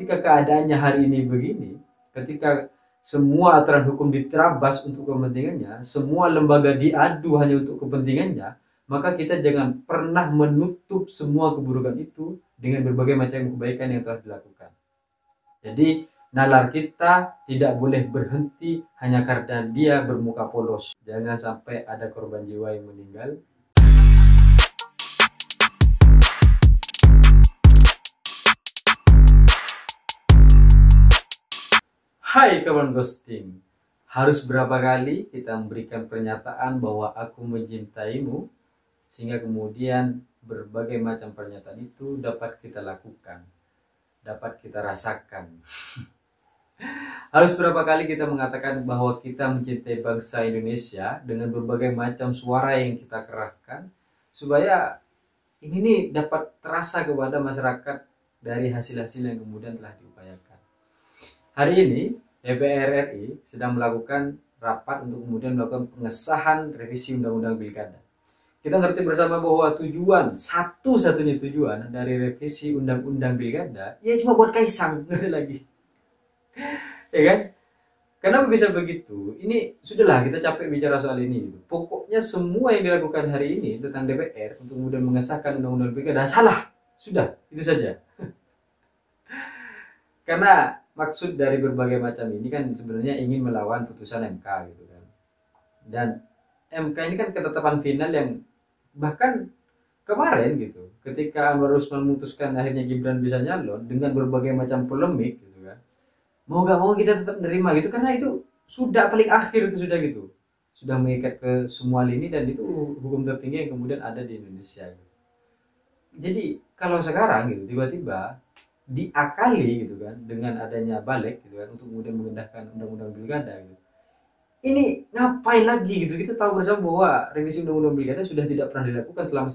ketika keadaannya hari ini begini, ketika semua aturan hukum diterabas untuk kepentingannya, semua lembaga diadu hanya untuk kepentingannya, maka kita jangan pernah menutup semua keburukan itu dengan berbagai macam kebaikan yang telah dilakukan. Jadi nalar kita tidak boleh berhenti hanya karena dia bermuka polos. Jangan sampai ada korban jiwa yang meninggal. Hai kawan ghosting, harus berapa kali kita memberikan pernyataan bahwa aku mencintaimu, sehingga kemudian berbagai macam pernyataan itu dapat kita lakukan, dapat kita rasakan. Harus berapa kali kita mengatakan bahwa kita mencintai bangsa Indonesia dengan berbagai macam suara yang kita kerahkan, supaya ini nih dapat terasa kepada masyarakat dari hasil-hasil yang kemudian telah diupayakan. Hari ini DPR RI sedang melakukan rapat untuk kemudian melakukan pengesahan revisi Undang-Undang Pilkada. Kita ngerti bersama bahwa tujuan, satu-satunya tujuan dari revisi Undang-Undang Pilkada, ya cuma buat Kaisang, nggak ada lagi. Ya kan? Kenapa bisa begitu? Ini sudahlah, kita capek bicara soal ini. Pokoknya semua yang dilakukan hari ini tentang DPR untuk kemudian mengesahkan Undang-Undang Pilkada salah. Sudah, itu saja. Karena maksud dari berbagai macam ini kan sebenarnya ingin melawan putusan MK gitu kan. Dan MK ini kan ketetapan final yang bahkan kemarin gitu, ketika Anwar Usman memutuskan akhirnya Gibran bisa nyalon dengan berbagai macam polemik gitu kan. Mau gak mau kita tetap nerima gitu, karena itu sudah paling akhir, itu sudah gitu. Sudah mengikat ke semua lini dan itu hukum tertinggi yang kemudian ada di Indonesia gitu. Jadi kalau sekarang gitu tiba-tiba diakali gitu kan dengan adanya balik gitu kan untuk kemudian mengendahkan undang-undang pilkada gitu. Ini ngapain lagi gitu? Kita tahu bersama bahwa revisi undang-undang pilkada sudah tidak pernah dilakukan selama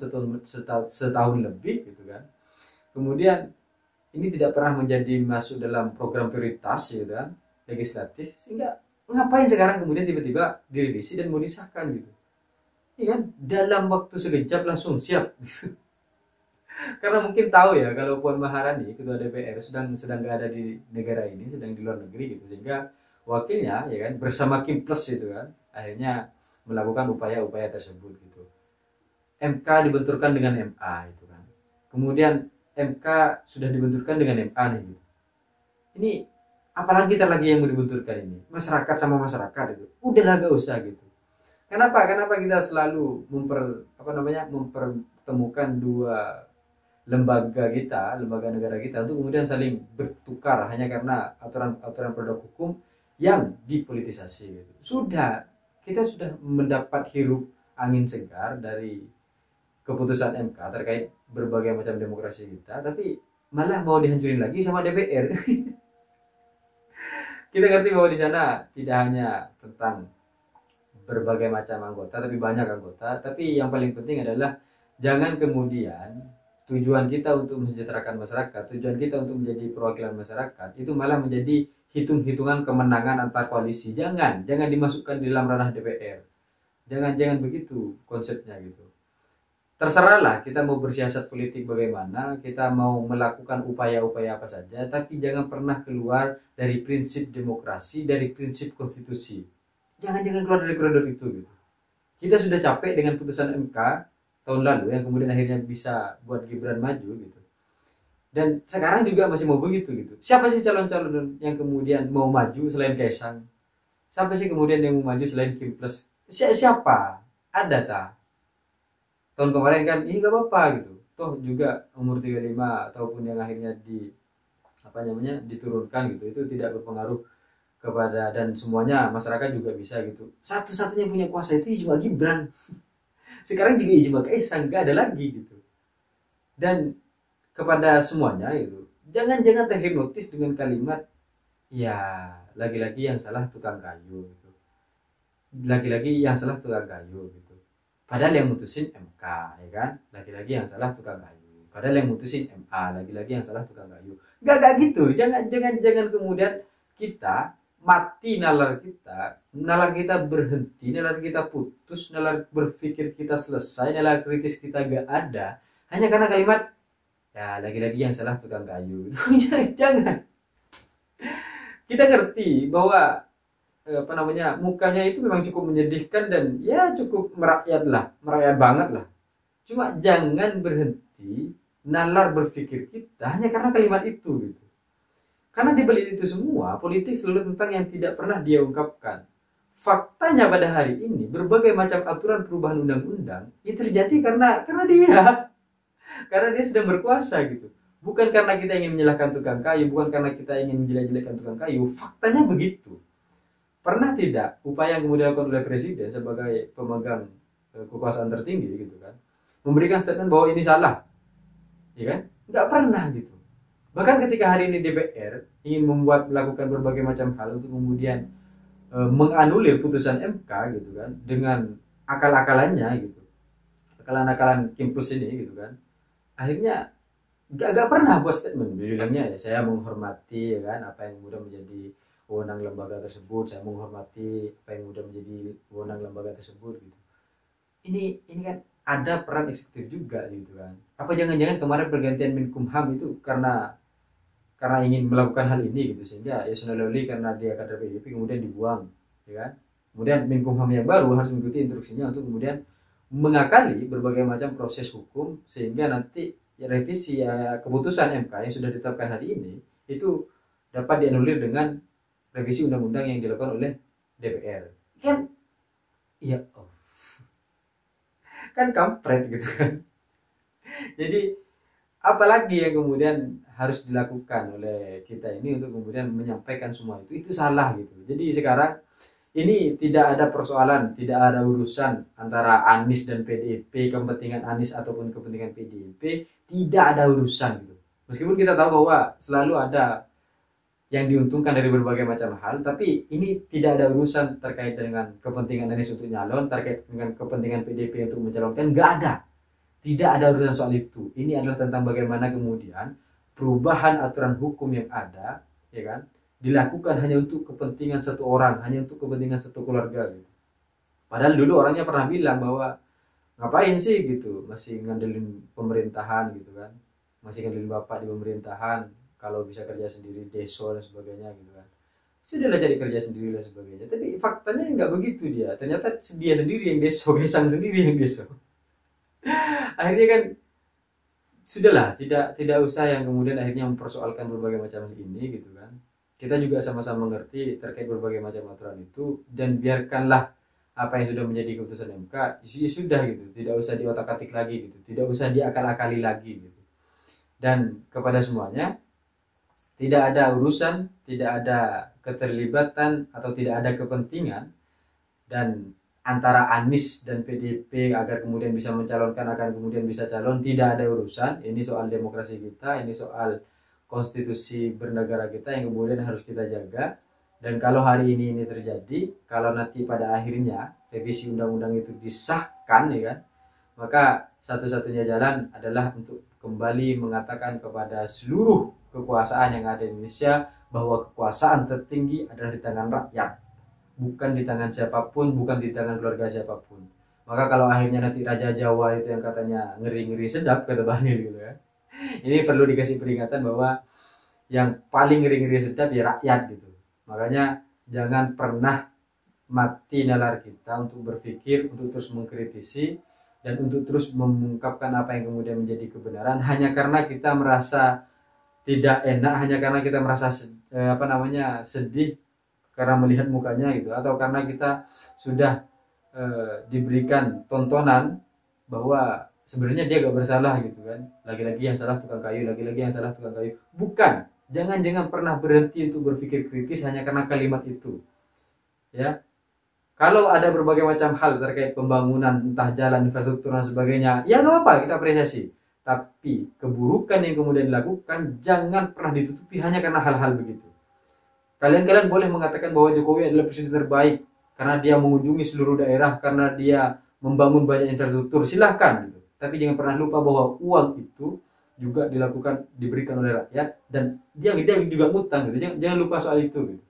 setahun lebih gitu kan. Kemudian ini tidak pernah menjadi masuk dalam program prioritas gitu kan legislatif, sehingga ngapain sekarang kemudian tiba-tiba direvisi dan mau disahkan gitu. Iya kan? Dalam waktu sekejap langsung siap. Karena mungkin tahu ya kalau Puan Maharani ketua DPR sedang nggak ada di negara ini, sedang di luar negeri gitu, sehingga wakilnya ya kan bersama Kim Plus itu kan akhirnya melakukan upaya-upaya tersebut gitu. MK dibenturkan dengan MA itu kan, kemudian MK sudah dibenturkan dengan MA nih gitu. Ini apalagi lagi yang mau dibenturkan ini, masyarakat sama masyarakat itu udahlah gak usah gitu. Kenapa kita selalu mempertemukan dua lembaga negara kita untuk kemudian saling bertukar hanya karena aturan produk hukum yang dipolitisasi gitu. Kita sudah mendapat hirup angin segar dari keputusan MK terkait berbagai macam demokrasi kita, tapi malah mau dihancurin lagi sama DPR. Kita ngerti bahwa di sana tidak hanya tentang berbagai macam anggota, tapi banyak anggota, tapi yang paling penting adalah jangan kemudian tujuan kita untuk mensejahterakan masyarakat, tujuan kita untuk menjadi perwakilan masyarakat itu malah menjadi hitung-hitungan kemenangan antar koalisi. Jangan dimasukkan di dalam ranah DPR. Jangan begitu konsepnya gitu. Terserahlah kita mau bersiasat politik bagaimana, kita mau melakukan upaya-upaya apa saja, tapi jangan pernah keluar dari prinsip demokrasi, dari prinsip konstitusi. Jangan keluar dari koridor itu gitu. Kita sudah capek dengan putusan MK tahun lalu yang kemudian akhirnya bisa buat Gibran maju gitu. Dan sekarang juga masih mau begitu gitu. Siapa sih calon-calon yang kemudian mau maju selain Kaisang? Siapa sih kemudian yang mau maju selain Kim Plus? Siapa? Ada tak? Tahun kemarin kan ini gak apa-apa gitu. Toh juga umur 35 ataupun yang akhirnya diturunkan gitu, itu tidak berpengaruh kepada, dan semuanya masyarakat juga bisa gitu. Satu-satunya punya kuasa itu cuma Gibran. Sekarang juga ijma Kaisang, gak ada lagi gitu. Dan kepada semuanya itu, jangan terhipnotis dengan kalimat ya lagi-lagi yang salah tukang kayu gitu. Lagi-lagi yang salah tukang kayu gitu. Padahal yang mutusin MK ya kan, lagi-lagi yang salah tukang kayu. Padahal yang mutusin MA, lagi-lagi yang salah tukang kayu. Gak gitu. Jangan kemudian kita mati nalar kita berhenti, nalar kita putus, nalar berpikir kita selesai, nalar kritis kita gak ada hanya karena kalimat ya lagi-lagi yang salah tukang kayu. Jangan. kita ngerti bahwa apa namanya, mukanya itu memang cukup menyedihkan dan ya cukup merakyat lah, merakyat banget lah. Cuma jangan berhenti nalar berpikir kita hanya karena kalimat itu gitu. Karena di balik itu semua, politik selalu tentang yang tidak pernah dia ungkapkan. Faktanya pada hari ini berbagai macam aturan perubahan undang-undang itu terjadi karena dia karena dia sedang berkuasa gitu. Bukan karena kita ingin menyalahkan tukang kayu, bukan karena kita ingin menjelek-jelekan tukang kayu. Faktanya begitu. Pernah tidak upaya yang kemudian dilakukan oleh presiden sebagai pemegang kekuasaan tertinggi gitu kan, memberikan statement bahwa ini salah, ya kan? Nggak pernah gitu. Bahkan ketika hari ini DPR ingin melakukan berbagai macam hal untuk kemudian menganulir putusan MK gitu kan, dengan akal-akalannya gitu, akalan-akalan Kimpus ini gitu kan, akhirnya nggak pernah buat statement. Bilangnya ya saya menghormati ya kan apa yang kemudian menjadi wewenang lembaga tersebut, saya menghormati apa yang udah menjadi wewenang lembaga tersebut gitu. Ini kan ada peran eksekutif juga gitu kan. Apa jangan-jangan kemarin pergantian Menkumham itu karena ingin melakukan hal ini gitu, sehingga Yasona Lawli karena dia kader PDIP kemudian dibuang, ya kan? Kemudian Menkumham yang baru harus mengikuti instruksinya untuk kemudian mengakali berbagai macam proses hukum sehingga nanti ya, revisi ya, keputusan MK yang sudah ditetapkan hari ini itu dapat dianulir dengan revisi undang-undang yang dilakukan oleh DPR. Kan iya, kan kampret gitu kan. Jadi apalagi yang kemudian harus dilakukan oleh kita ini untuk kemudian menyampaikan semua itu salah gitu. Jadi sekarang ini tidak ada persoalan, tidak ada urusan antara Anies dan PDIP, kepentingan Anies ataupun kepentingan PDIP, tidak ada urusan gitu. Meskipun kita tahu bahwa selalu ada yang diuntungkan dari berbagai macam hal, tapi ini tidak ada urusan terkait dengan kepentingan Anies untuk nyalon, terkait dengan kepentingan PDIP untuk mencalonkan, nggak ada. Tidak ada urusan soal itu. Ini adalah tentang bagaimana kemudian perubahan aturan hukum yang ada, ya kan, dilakukan hanya untuk kepentingan satu orang, hanya untuk kepentingan satu keluarga gitu. Padahal dulu orangnya pernah bilang bahwa ngapain sih gitu, masih ngandelin pemerintahan gitu kan, masih ngandelin bapak di pemerintahan, kalau bisa kerja sendiri, deso dan sebagainya gitu kan. Sudahlah cari kerja sendiri dan sebagainya. Tapi faktanya nggak begitu dia. Ternyata dia sendiri yang deso, Kaisang sendiri yang deso. Akhirnya kan sudahlah, tidak usah yang kemudian akhirnya mempersoalkan berbagai macam hal ini gitu kan. Kita juga sama-sama mengerti terkait berbagai macam aturan itu, dan biarkanlah apa yang sudah menjadi keputusan MK sudah gitu, tidak usah diotak-atik lagi gitu, tidak usah diakal-akali lagi gitu. Dan kepada semuanya, tidak ada urusan, tidak ada keterlibatan atau tidak ada kepentingan dan antara Anies dan PDIP agar kemudian bisa mencalonkan, akan kemudian bisa calon, tidak ada urusan. Ini soal demokrasi kita, ini soal konstitusi bernegara kita yang kemudian harus kita jaga. Dan kalau hari ini terjadi, kalau nanti pada akhirnya revisi undang-undang itu disahkan, ya kan, maka satu-satunya jalan adalah untuk kembali mengatakan kepada seluruh kekuasaan yang ada di Indonesia bahwa kekuasaan tertinggi adalah di tangan rakyat, bukan di tangan siapapun, bukan di tangan keluarga siapapun. Maka kalau akhirnya nanti Raja Jawa itu yang katanya ngeri-ngeri sedap, kata Bahlil gitu ya, ini perlu dikasih peringatan bahwa yang paling ngeri-ngeri sedap ya rakyat gitu. Makanya jangan pernah mati nalar kita untuk berpikir, untuk terus mengkritisi, dan untuk terus mengungkapkan apa yang kemudian menjadi kebenaran hanya karena kita merasa tidak enak, hanya karena kita merasa sedih karena melihat mukanya gitu, atau karena kita sudah diberikan tontonan bahwa sebenarnya dia gak bersalah gitu kan, lagi-lagi yang salah tukang kayu, lagi-lagi yang salah tukang kayu. Bukan, jangan pernah berhenti untuk berpikir kritis hanya karena kalimat itu ya. Kalau ada berbagai macam hal terkait pembangunan, entah jalan, infrastruktur dan sebagainya, ya gak apa-apa, kita apresiasi. Tapi keburukan yang kemudian dilakukan jangan pernah ditutupi hanya karena hal-hal begitu. Kalian boleh mengatakan bahwa Jokowi adalah presiden terbaik karena dia mengunjungi seluruh daerah, karena dia membangun banyak infrastruktur, silahkan gitu. Tapi jangan pernah lupa bahwa uang itu juga diberikan oleh rakyat, dan dia juga ngutang gitu. Jangan lupa soal itu gitu.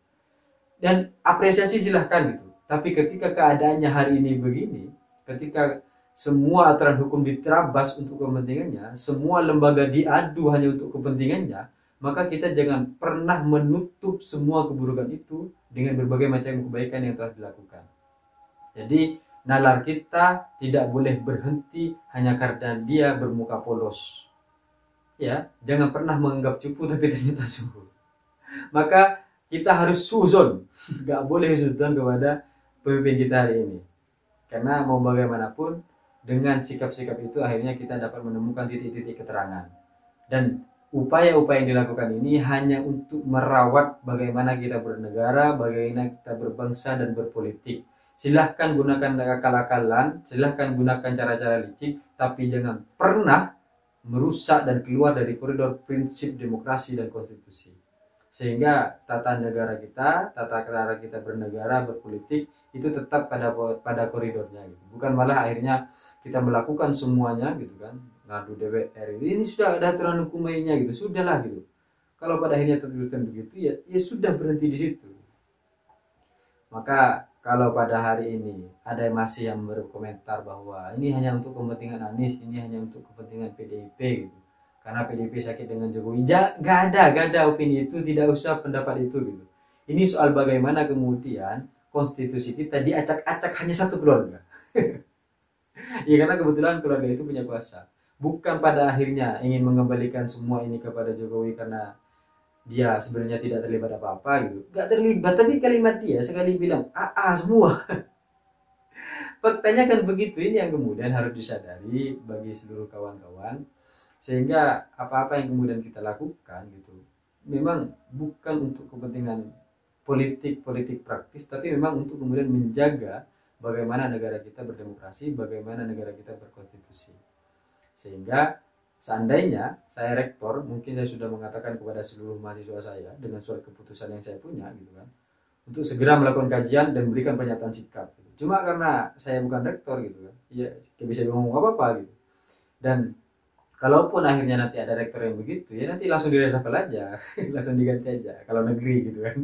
Dan apresiasi silahkan gitu. Tapi ketika keadaannya hari ini begini, ketika semua aturan hukum diterabas untuk kepentingannya, semua lembaga diadu hanya untuk kepentingannya, maka kita jangan pernah menutup semua keburukan itu dengan berbagai macam kebaikan yang telah dilakukan. Jadi nalar kita tidak boleh berhenti hanya karena dia bermuka polos. Ya, jangan pernah menganggap cupu tapi ternyata suhu. Maka kita harus suzon, nggak boleh suzon kepada pemimpin kita hari ini. Karena mau bagaimanapun, dengan sikap-sikap itu akhirnya kita dapat menemukan titik-titik keterangan. Dan upaya-upaya yang dilakukan ini hanya untuk merawat bagaimana kita bernegara, bagaimana kita berbangsa dan berpolitik. Silahkan gunakan akal-akalan, silahkan gunakan cara-cara licik, tapi jangan pernah merusak dan keluar dari koridor prinsip demokrasi dan konstitusi. Sehingga tata negara kita, tata cara kita bernegara, berpolitik itu tetap pada koridornya gitu. Bukan malah akhirnya kita melakukan semuanya gitu kan, ngadu DPR ini sudah ada aturan hukum mainnya gitu, sudahlah gitu. Kalau pada akhirnya tertuliskan begitu ya sudah berhenti di situ. Maka kalau pada hari ini ada masih yang berkomentar bahwa ini hanya untuk kepentingan Anies, ini hanya untuk kepentingan PDIP gitu. Karena PDIP sakit dengan Jokowi, gak ada opini itu, tidak usah pendapat itu gitu. Ini soal bagaimana kemudian konstitusi kita diacak-acak hanya satu keluarga. Ya karena kebetulan keluarga itu punya kuasa. Bukan pada akhirnya ingin mengembalikan semua ini kepada Jokowi karena dia sebenarnya tidak terlibat apa-apa gitu. Gak terlibat, tapi kalimat dia sekali bilang AA semua. Faktanya kan begitu, ini yang kemudian harus disadari bagi seluruh kawan-kawan. Sehingga apa-apa yang kemudian kita lakukan gitu memang bukan untuk kepentingan politik praktis, tapi memang untuk kemudian menjaga bagaimana negara kita berdemokrasi, bagaimana negara kita berkonstitusi. Sehingga seandainya saya rektor, mungkin saya sudah mengatakan kepada seluruh mahasiswa saya dengan surat keputusan yang saya punya gitu kan, untuk segera melakukan kajian dan berikan pernyataan sikap gitu. Cuma karena saya bukan rektor gitu kan, ya bisa ngomong apa-apa gitu. Dan kalaupun akhirnya nanti ada rektor yang begitu, ya nanti langsung diresapel aja, langsung diganti aja. Kalau negeri gitu kan,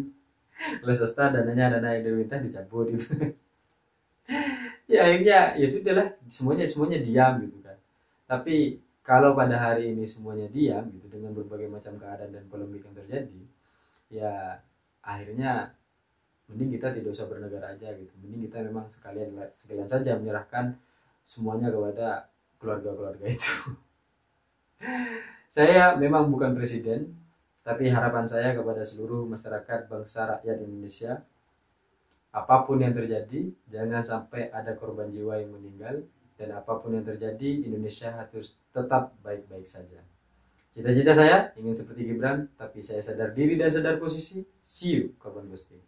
kalau swasta dana yang diminta dicabut gitu. Ya akhirnya ya sudahlah, semuanya diam gitu kan. Tapi kalau pada hari ini semuanya diam gitu dengan berbagai macam keadaan dan polemik yang terjadi, ya akhirnya mending kita tidak usah bernegara aja gitu. Mending kita memang sekalian saja menyerahkan semuanya kepada keluarga-keluarga itu. Saya memang bukan presiden, tapi harapan saya kepada seluruh masyarakat bangsa rakyat Indonesia, apapun yang terjadi, jangan sampai ada korban jiwa yang meninggal, dan apapun yang terjadi, Indonesia harus tetap baik-baik saja. Cita-cita saya ingin seperti Gibran, tapi saya sadar diri dan sadar posisi. See you, korban ghosting.